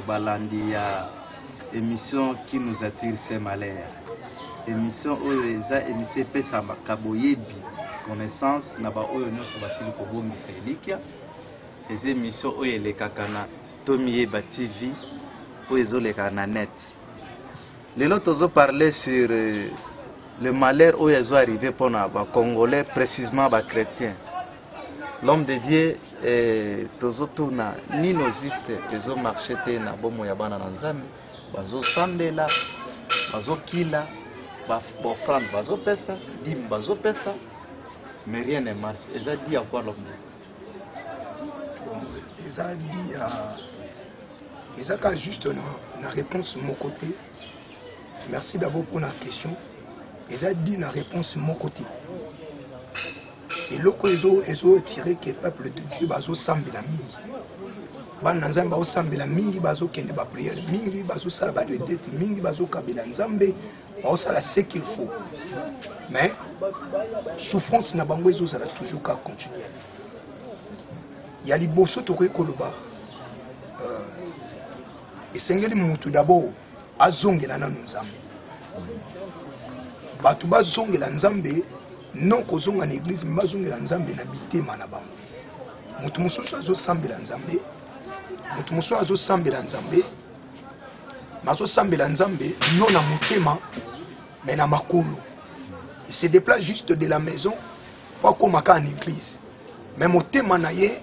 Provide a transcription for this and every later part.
balandi ya émission qui nous attire ces malheurs. Émission où les émissions pesa makaboyebi connaissance na ba oyo nyonso basili ko bongisa elikia. Les émissions où les kakana Tomiyeba TV où ils ont les net. Les autres ont parlé sur le malheur où ils ont arrivé pour les Congolais, précisément les chrétiens. L'homme de Dieu tozotuna ni noziste ezo marché te na bomo ya bana na nzambe bazo sambela bazo kila ba offrande bazo pesa dim bazo pesa mais rien ne marche. Et a dit à quoi l'homme? Bon, ils a dit ils a juste la réponse de mon côté. Merci d'abord pour la question. Ils a dit la réponse de mon côté. Et loko ezo tiré que le peuple de Dieu bazo sambela mingi. Ban nzambe bazo sambela mingi bazo kende ba prière mingi bazo sala ba dette mingi bazo kabela nzambe bazo sala ce qu'il faut. Mais souffrance na bango ezo sala toujours qu'à continuer. Il y a liboso to ko koloba. Esengeli mutu d'abord azongela na nzambe. Batu bazongela nzambe non kozonga na église mais bazongela nzambe na mitema na bango. Mutu mususu azosambela nzambe, mutu mususu azosambela nzambe, mazosambela nzambe non na mutema mais na makolo. Il se déplace juste de la maison pour komaka en église. Mais mutema na ye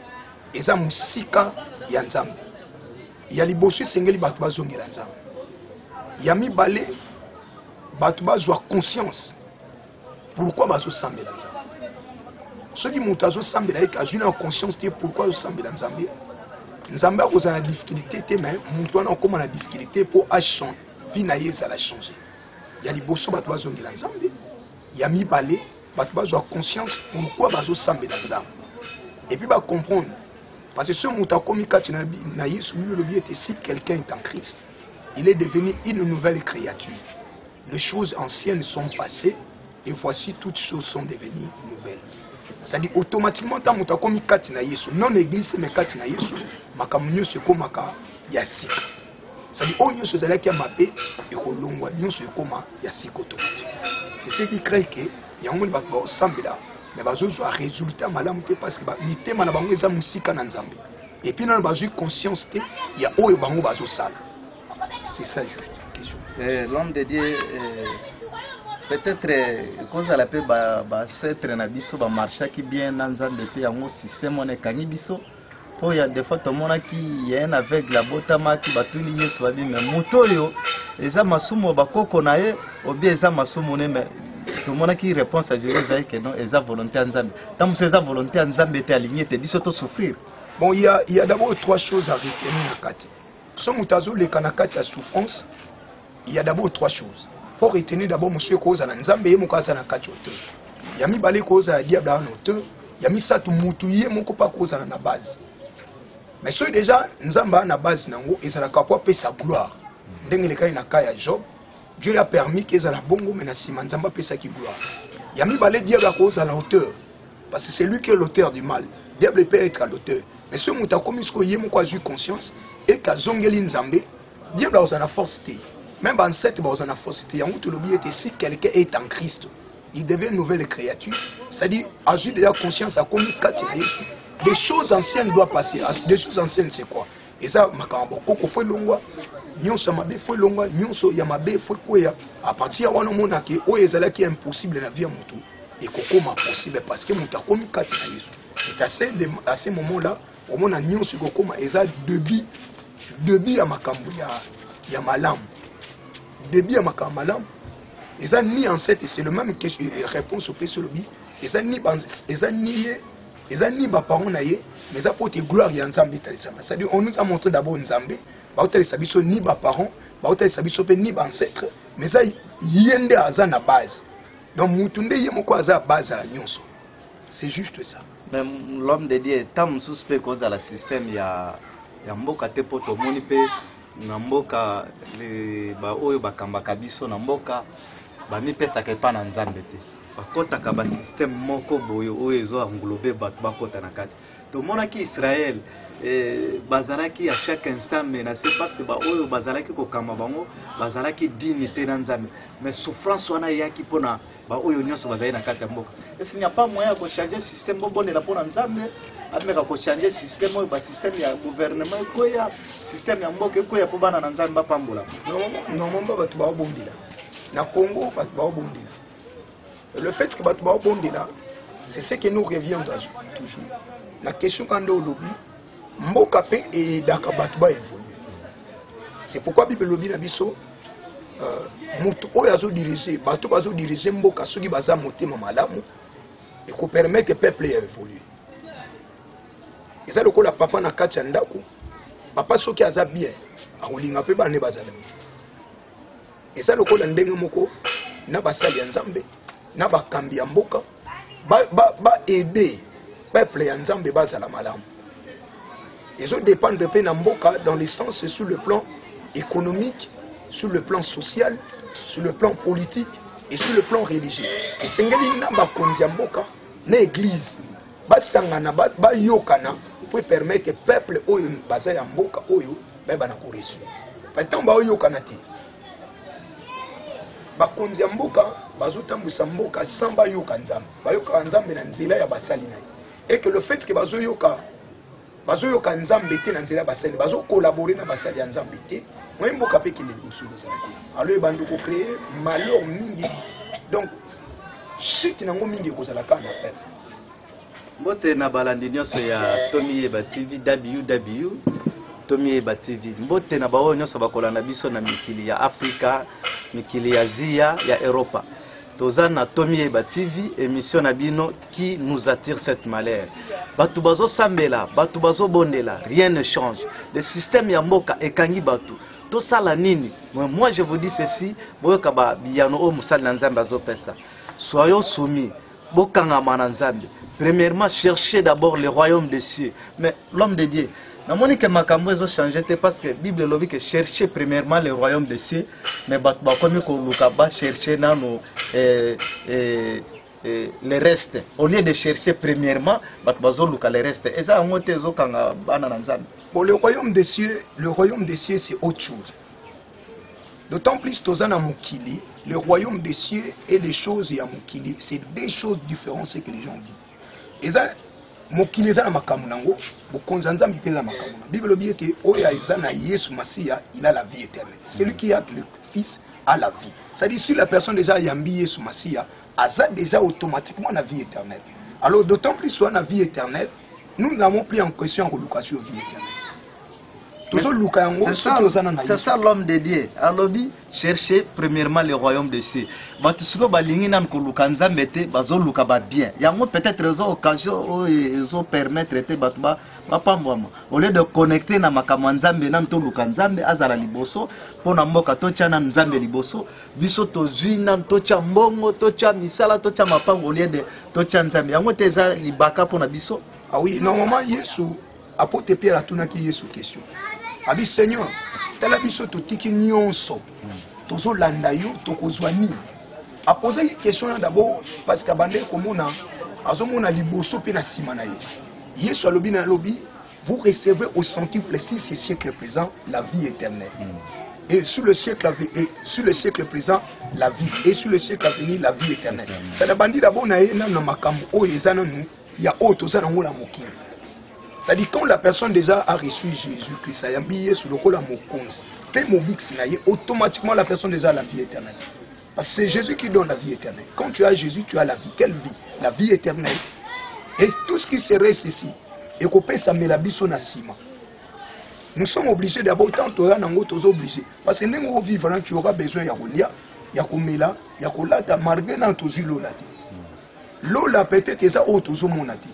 eza musika ya nzambe. Ya liboso sengeli batu bazongela nzambe. Ya mibale batu bazwa conscience. Pourquoi bazo sambela nzambe? Ceux qui montent à sambela et qui ont conscience de pourquoi bazo sambela nzambe. Nzambe a cause la difficulté mais montant on comme la difficulté pour acheter vie na yeza la changer. Il y a les bosso bato bazo ngela nzambe. Il y a mi balé bato bazo conscience pourquoi bazo sambela nzambe. Et puis ba comprendre parce que ce montant comme kati na yesu le bien était si quelqu'un est en Christ, il est devenu une nouvelle créature. Les choses anciennes sont passées. Et voici toutes choses sont devenues nouvelles. C'est-à-dire automatiquement tant que comme kati na Yesu non église mais kati na Yesu makamunyo se komaka yasika. C'est-à-dire on nyo se zala ki amabe et kolongwa nyo se koma yasika automatique. C'est ce qui crée que yango ba sambela mais bazo zo résultat malamu te parce que ba mitema na bango eza musika na nzambe. Et puis non bazo conscience te ya oyo bango bazo sala. C'est ça juste question. L'homme de Dieu peut-être cause à la paix c'est na biso ba marché qui bien dans nzambe te yango système on est kangi biso po ya des fois to mona ki ya un aveugle la botama ki batuli yesu ba bi mais moto yo eza masumo bakoko na ye obi eza masumo ne mais to mona ki réponse à Jésus que non eza volonté à nzambe tant que eza volonté à nzambe te aligné te biso to souffrir. Bon il y a d'abord trois choses à retenir na kati. So mutazo le kanakati ya souffrance, il y a d'abord trois choses. Faut retenir d'abord monsieur koza na nzambe ye mokaza na kati auteur. Ya mi balé koza ya diable na auteur, ya mi satu mutu ye moko pa koza na base. Mais so déjà nzamba na base nango ezala kapwa pe sa gloire. Ndenge le kai na kaya Job, Dieu lui a permis que ezala bongo mais na sima nzamba pe sa ki gloire. Ya mi balé diable koza na auteur parce que c'est lui qui est l'auteur du mal. Diable peut être l'auteur. Mais ce muta comme ce ye moko a eu conscience et ka zongeli nzambe, diable a la force té. Même dans cette base en force, si quelqu'un est en Christ, il devient une nouvelle créature. C'est-à-dire, agir de la conscience à comme des choses anciennes doivent passer. Des choses anciennes, c'est quoi? Et ça, koko foi longwa, nyonso mabe foi longwa, nyonso ya mabe foi koya. À partir de wana ke o ezala qui est impossible na vie mutu et koko ma possible parce que muta komi kati na Yesu. Et à ce moment-là, au mona nyonso koko ma eza debi ya makambo ya malamu. Débit à Makamalam, ils ont ni en cette, c'est le même que réponse au PSLB, ils ont ni eza ni ba parents na ye mais ça pour te gloire ya nzambe talisama. C'est-à-dire on nous a montré d'abord nzambe ba otalisa biso ni ba parents ba otalisa biso pe ni ba ancêtres mais ça yende aza na base. Donc mutunde ye moko aza base à nyonso. C'est juste ça. Même l'homme de Dieu tam suspect cause à la système ya mboka te poto moni pe na mboka le ba oyo bakambaka biso na mboka ba mi pesa ke pa na nzambe te. Bakotaka ba système moko boyo oyo ezo englober bato bakota na kati. To monaki Israël bazalaki à chaque instant menacé parce que ba oyo bazalaki ko kamba bango bazalaki dignité na nzambe. Mais souffrance wana yaki pona ba oyo nyonso bazali na kati ya mboka. Et s'il n'y a pas moyen de changer le système bon de la pona nzambe, ameka ko changer système oyo ba système ya gouvernement ko ya système ya mboka ko ya po bana na nzambe ba pambola. Normalement bato ba bondila. Na Congo bato ba bondila. Le fait que bato ba bondila, c'est ce que nous revient toujours. La question quand on lobby, mboka pe et daka bato ba évoluer. C'est pourquoi Bible lobby na biso mutu oyo azo diriger bato bazo diriger mboka soki baza motema malamu et ko permettre peuple ya évoluer. Et ça lokola papa na kati ya ndako papa soki aza bien akolinga pe bane bazala. Et ça lokola ndenge moko na basali ya nzambe na bakambi ya mboka ba aider peuple ya nzambe bazala malamu. Ils ont dépendre pe na mboka dans le sens sur le plan économique, sur le plan social, sur le plan politique et sur le plan religieux. Et sengeli na ba konzi mboka na église ba sangana ba yokana pour permettre que peuple oyo baza ya mboka oyo ba na ko réussir. Parce que ba yokana ti ba konzi mboka bazotambusa mboka sans ba yoka nzambe. Ba yoka nzambe na nzela ya basali na. Et que le fait que bazo yoka nzambe te na nzela basali bazo collaborer na basali ya nzambe te. Moi mboka pe ki liboso lozalaki. Alors bando ko créer malheur mingi. Donc chute nango mingi kozalaka na peine. Mbote na balandi nyonso ya Tomi Yeba TV www Tomi Yeba TV. Mbote na bawo nyonso bakolanda biso na mikili ya Afrika, mikili ya Asia, ya Europa. Tozana Tomi Yeba TV, émission na bino qui nous attire cette malheur. Batu bazo sambela, batu bazo bondela, rien ne change. Le système ya mboka ekangi batu. To sala nini? Moi je vous dis ceci, boyoka ba biyano o musali na nzambe bazo pesa. Soyons soumis, bokanga mana nzambe. Premièrement, cherchez d'abord le royaume des cieux. Mais l'homme de Dieu, na moni que makambo ezo changer te parce que Bible lobi que chercher premièrement le royaume des cieux, mais ba komi ko luka ba chercher nano le reste. Au lieu de chercher premièrement, bazo luka le reste. Et ça ngote ezo kanga bana na nzambe. Bon, le royaume des cieux c'est autre chose. D'autant plus tozana mukili, le royaume des cieux et les choses ya mukili, c'est deux choses différentes ce que les gens disent. Et ça mokili eza na makambo nango bokonza nzambe pe na makambo. Bible dit que oya eza na Yesu Masia, il a la vie éternelle. Celui qui a le Fils a la vie. C'est-à-dire si la personne déjà yambi Yesu Masia, a déjà automatiquement la vie éternelle. Alors d'autant plus soit la vie éternelle, nous n'avons plus en question en location vie éternelle. C'est ça l'homme de Dieu. Alors dit, cherchez premièrement le royaume de cieux. Batusuko balingi nan ko luka nzambe te bazo luka ba bien. Yango peut-être raison occasion ils permettre te batba pambwama. Au lieu de connecter na makambo nzambe nan to luka nzambe azala liboso pona mboka to tia na nzambe liboso biso to zui nan to tia mbongo to tia misala to tia mapango au lieu de to tia nzambe. Yango te za libaka pona biso. Ah oui, normalement Yesu apôtre Pierre a tunaki Yesu question. Abi Seigneur, tala biso totiki nyonso. Tozo landa yo tokozwa nini? A poser une question d'abord parce qu'abandé komona azomona liboso pe na sima na ye. Yesu alobi na lobi, vous recevez au centuple si ce siècle présent la vie éternelle. Et sur le siècle présent la vie et sur le siècle à venir la vie éternelle. Ça d'abandi d'abord na ye na makambo o ezana nu ya auto za na ngola mokili. C'est-à-dire quand la personne déjà a reçu Jésus-Christ, a habillé sur le rôle à Mokonzi, automatiquement la personne déjà a la vie éternelle. Parce que c'est Jésus qui donne la vie éternelle. Quand tu as Jésus, tu as la vie. Quelle vie? La vie éternelle. Et tout ce qui se reste ici, et qu'on peut s'amener la biso na sima. Nous sommes obligés d'abord, tant que nous sommes obligés. Parce que nous vivons, tu auras besoin de Yakolia, Yakomela, Yakolata, Margena, Tozulo Lati. L'eau là peut-être ça autour monati.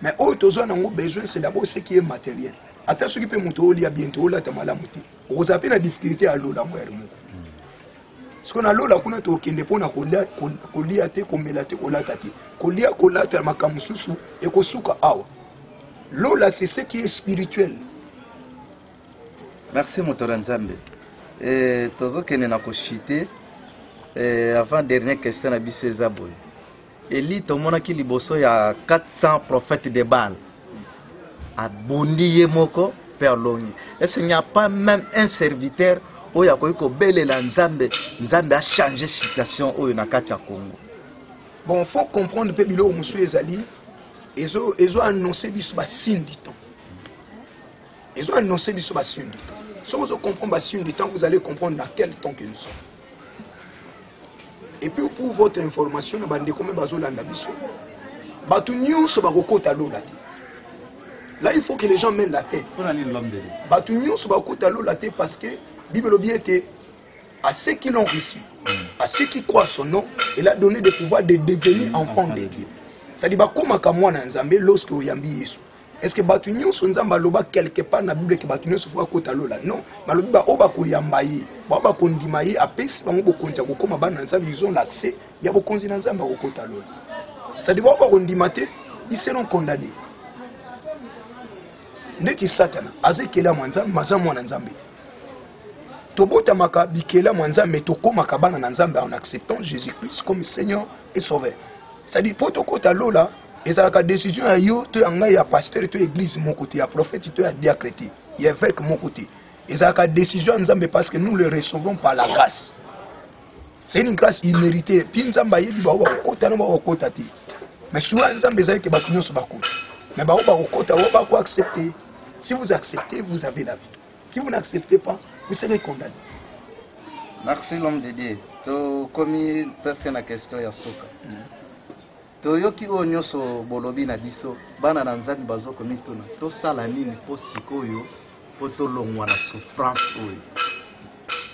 Mais autres ont besoin, c'est d'abord ce qui est matériel. Attends, ce qui peut monter au lit à bientôt, là, tu as mal à monter. Vous avez la difficulté à l'eau, la moelle. Parce qu'on a l'eau, là, qu'on a tout qui ne peut pas coller à te, comme la te, coller à te, ma camususu, et qu'on souka awa. L'eau, là, c'est ce qui est spirituel. Merci, Motoranzambe. Tozo kene na koshite avant dernière question na biso ezaboy. Eli tomona ki liboso ya 400 prophètes de Baal. Abondi ye moko Père Longi. Est-ce qu'il n'y a pas même un serviteur où il y a ko belela Nzambe, Nzambe a changé situation au na kati ya Congo. Bon, faut comprendre pe bilo musu ezali. Ils ont annoncé biso ba signe du temps. Ils ont annoncé biso ba signe du temps. Si vous comprenez le signe du temps, vous allez comprendre dans quel temps que nous sommes. Et puis pour votre information, là il faut que les gens mènent la tête. Parce que la Bible était à ceux qui l'ont reçu, à ceux qui croient son nom, il a donné le pouvoir de devenir enfant de Dieu. C'est-à-dire que lorsque vous avez est-ce que Batunyo Sonzamba loba quelque part na Bible que Batunyo se fois kota lola? Non. Malobi ba oba ko yambaye, ba oba ko ndimaye apesi bango bokonja ko koma bana nzambe ils ont l'accès ya bokonzi na nzamba ko kota lola. Ça dit ba oba ko ndimate, ils seront condamnés. Ndeki Satana azekela mwanza mazamu na nzambe. Tobota maka bikela mwanza metoko bana na nzambe en acceptant Jésus-Christ comme Seigneur et Sauveur. C'est-à-dire pour to kota lola et ça la décision à yo tu as pasteur tu église mon côté à prophète tu as diacre il y a évêque mon côté et ça la décision nzambe parce que nous le recevons par la grâce. C'est une grâce imméritée puis nzamba yebi ba kota no ba kota ti mais souvent nzambe zali ke ba kunyo so ba kota mais ba kota ba ko accepter. Si vous acceptez vous avez la vie, si vous n'acceptez pas vous serez condamné. Merci l'homme de Dieu. To commis presque na question ya soka. Toyoki o nyoso bolobi na biso bana na nzambe bazoko mituna to sala nini po sikoyo po to longwa na souffrance oyo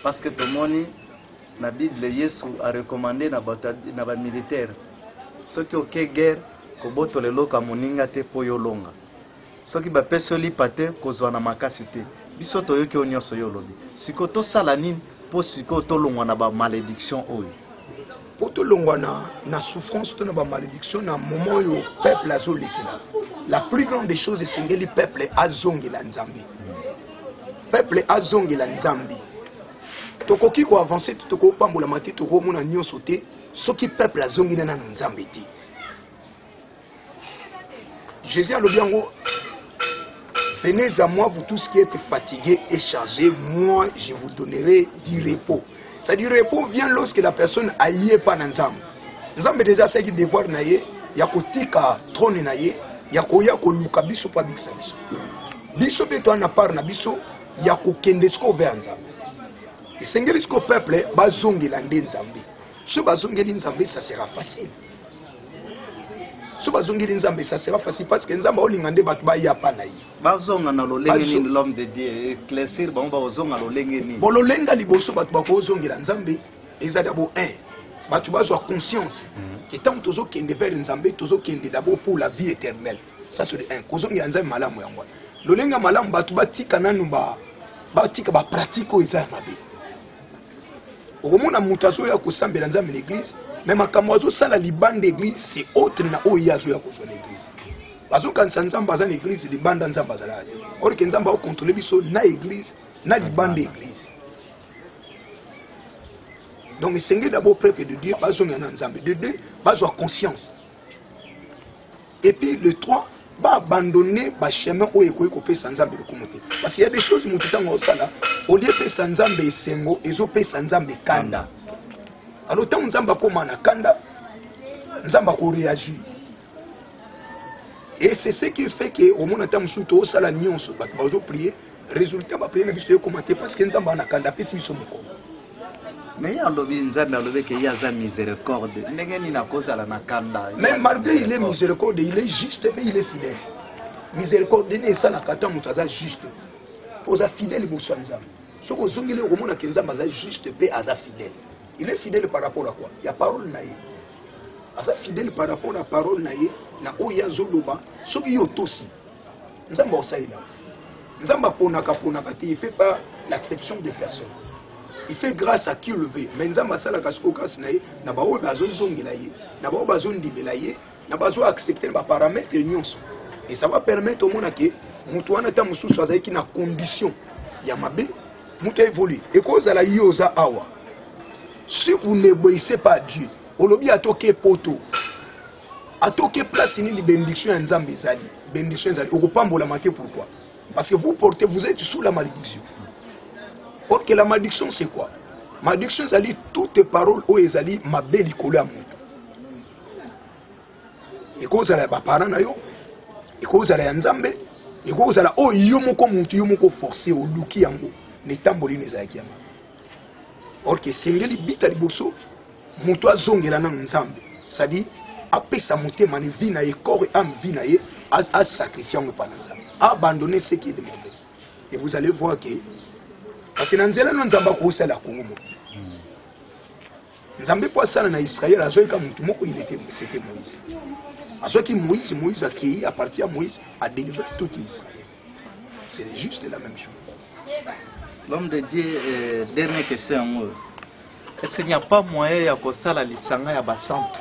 parce que tomoni na Bible Yesu a recommandé na ba militaire soki oke guerre ko botole loka moninga te po yo longa soki ba pesoli pate kozwa na makasi te biso toyoki o nyoso yo lobi siko to sala nini po siko to longwa na ba malédiction oyo. Pour tout le monde, na souffrance, tout na malédiction, na moment où le peuple a zolé. La plus grande des choses, c'est que le peuple a zongé la Nzambi. Peuple a zongé la Nzambi. Toko ki ko avancer, toko pambola mati, toko mona nyon sauté, ce qui peuple a zongé na Nzambi. Jésus a le bien haut. Venez à moi, vous tous qui êtes fatigués et chargés, moi je vous donnerai du repos. Ça du repos vient lorsque la personne aille pas dans Nzambe. Nzambe déjà c'est qui devoir naie, ya kotika trône naie, ya koya ko luka biso pa bikisa biso. Biso beto na part na biso ya ko kende sko vers Nzambe. Et sengeli sko peuple ba zongela nde Nzambe. Ce ba zongeli Nzambe ça sera facile. Ce ba zongeli Nzambe ça sera facile parce que Nzambe olingande batu ba ya pa naie. Bazonga na lolenge ni l'homme de Dieu éclaircir bango bazonga lolenge ni bololenga liboso batu bakozongela Nzambe eza d'abord un batu bazwa conscience que tant tozo kende vers Nzambe tozo kende d'abord pour la vie éternelle. Ça c'est un kozongela Nzambe malamu yango lolenga malamu batu batika nanu batika ba pratique eza mabe okomona mutu azo ya kosambela Nzambe l'église mais makambo azo sala libande église c'est autre na oyo azo ya kozwa l'église. Bazokanisa Nzambe aza na église libanda Nzambe azala te. Or que Nzambe akontrôler biso na église na libanda église. Donc c'est d'abord peuple de Dieu bazonga na Nzambe. De deux, bazwa conscience. Et puis le 3, ba abandonner ba chemin oyo ekoyi kopesa Nzambe lokomote. Parce qu'il y a des choses mutu tango osala, au lieu pesa Nzambe esengo, ezopesa Nzambe kanda. Alors tant Nzambe akoma na kanda, Nzambe ko réagir. Et c'est ce qui fait que au moment où on a la nuance, on va prier, résultat va prier mais commenter parce que nous avons un candidat qui est moko. Mais il y a le qu'il y a la miséricorde. Mais malgré il est miséricorde, il est juste mais il est fidèle. Miséricorde n'est ça la kata mutaza juste. Aux fidèles pour soi Nzambe. Ce que vous avez au moment où Nzambe est juste paix à fidèle. Il est fidèle par rapport à quoi? Il y a parole naïe. aza fidèle par rapport à parole na ye na oya zoloba soki yo tosi nzamba osaila nzamba ponaka te, il fait pas l'acception des personnes, il fait grâce à qui le veut. Mais nzamba sala kasiko kasi na ye na ba o bazo zongela ye na ba o bazo ndimela ye na bazo accepter ba paramètres nyonso, et ça va permettre au monde que mutu wana ta mususu azaki na condition ya mabe mutu évolue et cause à la yoza awa. Si vous n'obéissez pas à Dieu, olobi atoke poto atoke place ni bénédiction ya nzambe ezali, bénédiction ezali okopambola make. Pourquoi? Parce que vous êtes sous la malédiction. Or que la malédiction c'est quoi? Malédiction ezali toutes paroles o ezali mabe likolo ya mutu, ekozala ya baparent na yo, ekozala ya nzambe, ekozala o yo moko mutu yo moko forcé oluki yango netamboli nezalaki yango. Or que sengeli bita liboso mutu azongela na nzambe, c'est-à-dire apesa motema ne vie na ye, corps et âme vie na ye, à sacrifier en nzambe, abandonner ce qui est demandé. Et vous allez voir que parce que nanzela no nzamba ko sala Congo mo nzambe po sala na Israël azoika mutu moko, c'était Moïse. Azoki Moïse a créé, à partir de Moïse a délivré toute l'Israël. C'est juste la même chose. L'homme de Dieu, dernière question, est-ce qu'il n'y a pas moyen de faire la lisanga ya basanto?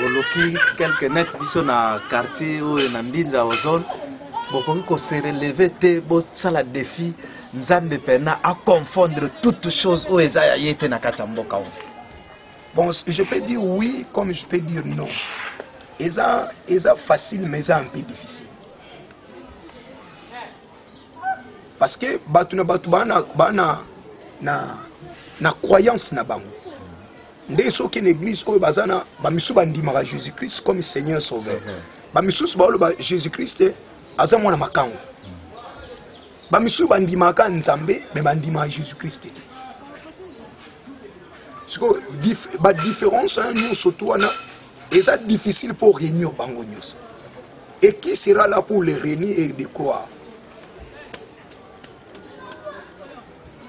Oloki quelques net biso na quartier ou na mbinza ozone, bokoki ko se relever te bo sala défi nzambe pena à confondre toutes choses ou ezaya yete na kati ya mboka. Bon, je peux dire oui comme je peux dire non. Eza facile mais eza un peu difficile. Parce que batu bana na croyance na bango. Nde soki na église oyo bazana ba misu bandimaka Jésus Christ comme Seigneur Sauveur. Ba misu ba Jésus Christ aza mwana makango. Ba misu bandimaka Nzambe mais bandimaka Jésus Christ. Siko ba différence nous surtout wana eza difficile pour réunir bango nyos. Et qui sera là pour les réunir et de croire?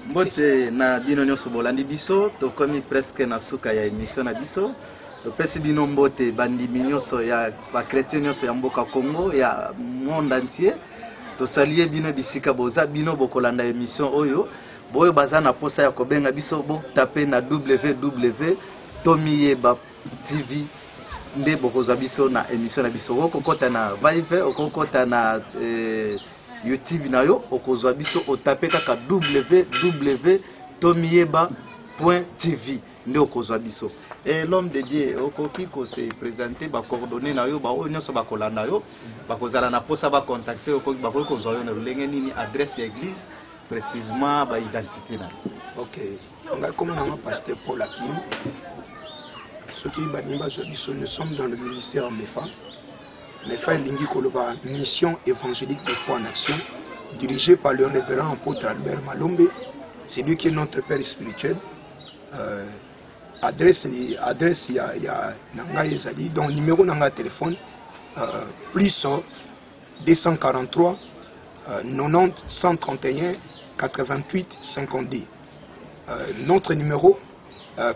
Mbote na bino nyonso bolandi biso tokomi presque na suka ya émission na biso topesi bino mbote bandimi nyonso ya ba chrétien nyonso ya mboka Congo ya monde entier tosalie bino bisika boza bino bokolanda émission oyo boyo baza na posa ya kobenga biso bo taper na www.tomiyeba TV nde bokozwa biso na émission na biso okokota na Vive okokota na YouTube na yo okozwa biso otape kaka www.tomiyeba.tv nde okozwa biso. Et l'homme de Dieu okoki ko se présenter ba coordonnées na yo ba o nyonso ba kolanda yo ba kozala na posa ba contacter okoki ba kozwa yo na lenge nini adresse ya église précisément ba identité na. OK. On a comme un pasteur Paul Akim. Ce qui ba nimba zo biso nous sommes dans le ministère MEFA. MEFA Lingi Koloba, mission évangélique de foi en action, dirigée par le révérend apôtre Albert Malombe. C'est lui qui est notre père spirituel. Adresse ya nanga ezali, donc numéro nanga téléphone plus 243 90 131 88 52. Notre numéro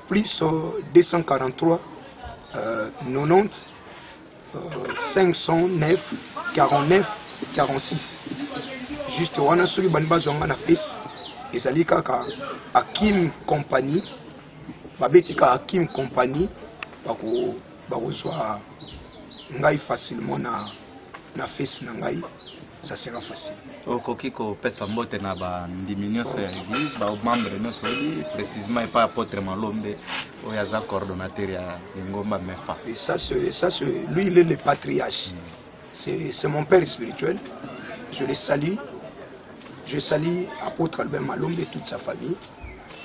plus 243 90 509 49 46. Juste wana soki banba zonga na face ezali kaka Akim Compagnie babetika Akim Compagnie bakozwa ngai facilement na face na ngai, ça sera facile. Okoki ko pesa mbote na ba ndimi nyonso ya église ba membre nyonso li précisément et pas apôtre Malombe oyaza coordonnateur ya ngomba MEFA. Et ça c'est lui il est le patriarche. C'est mon père spirituel. Je le salue. Je salue apôtre Albert Malombe et toute sa famille.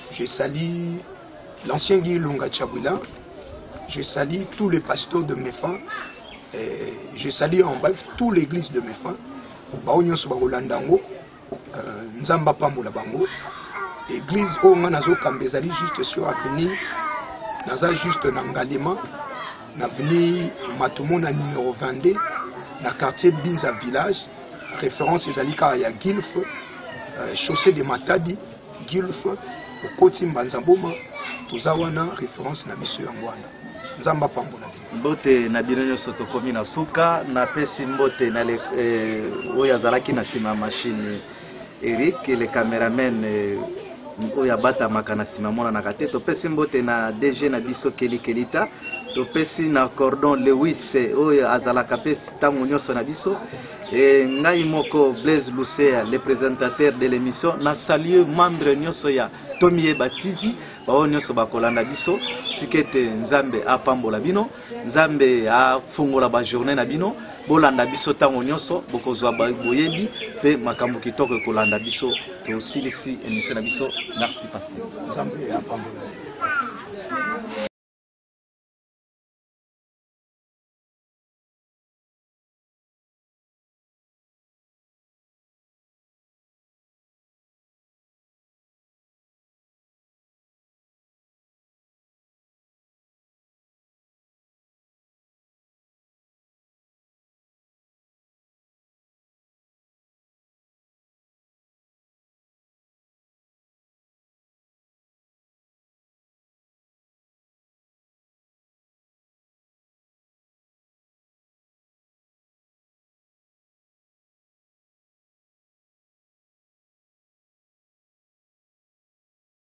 Je salue l'ancien Guy Lunga Chabwila. Je salue tous les pasteurs de MEFA. Je salue en bref toute l'église de MEFA. Baonyoso bakolandango nzamba pambola bango église o nga nazo kambezali juste sur avenue naza juste na Ngalema na avenue Matumona numéro 22 na quartier Binza village, référence ezalika ya Gilf chaussée de Matadi Gilf okoti Mbanzamboma toza wana référence na biso yango wana. nzamba pambola mbote na bino nyonso tokomi na suka na pesi mbote na le oyo azalaki na sima machine Eric le cameraman oyo abatamaka na sima monanaka te topesi mbote na DG na biso Kelita topesi na cordon Lewis oyo azalaka pesi ntango nyonso na biso ngai moko Blaise Lucea le présentateur de l'émission na saluer membre nyonso ya Tomiyeba TV bao nyonso bakolanda biso tikete nzambe apambola bino nzambe afungola ba journée na bino bolanda biso ntango nyonso bokozwa boyebi pe makambo kitoko kolanda biso tosilisi émission na biso merci pasteur nzambe apambola